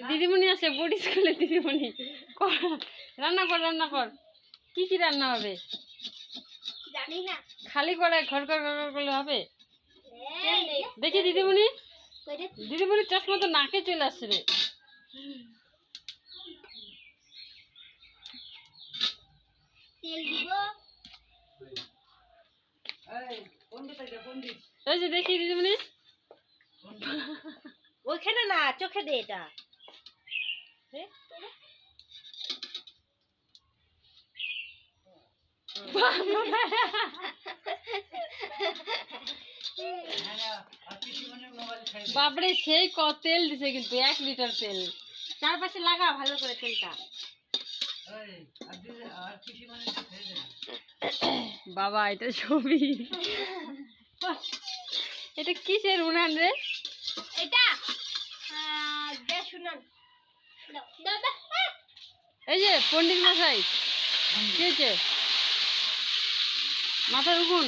দিদিমণি আসে বোর্ড স্কুলে দিদিমণি রান্না কর রান্না কর কি কি রান্না হবে জানি না খালি করে ঘর ঘর ঘর ঘর করলে হবে দেখি দিদিমণি দিদিমণির চশমা তো নাকে চলে আসছে রে তেল দিব এই যে দেখি দিদিমণি ওইখানে না চোখে দে এটা বাপরে সেই তেল দিছে কিন্তু 1 লিটার তেল চারপাশে লাগা ভালো করে তেলটা বাবা এটা ছবি এটা কিসের উনান রে এটা শুনুন এই যে পণ্ডিত মশাই কি হয়েছে মাথার উকুন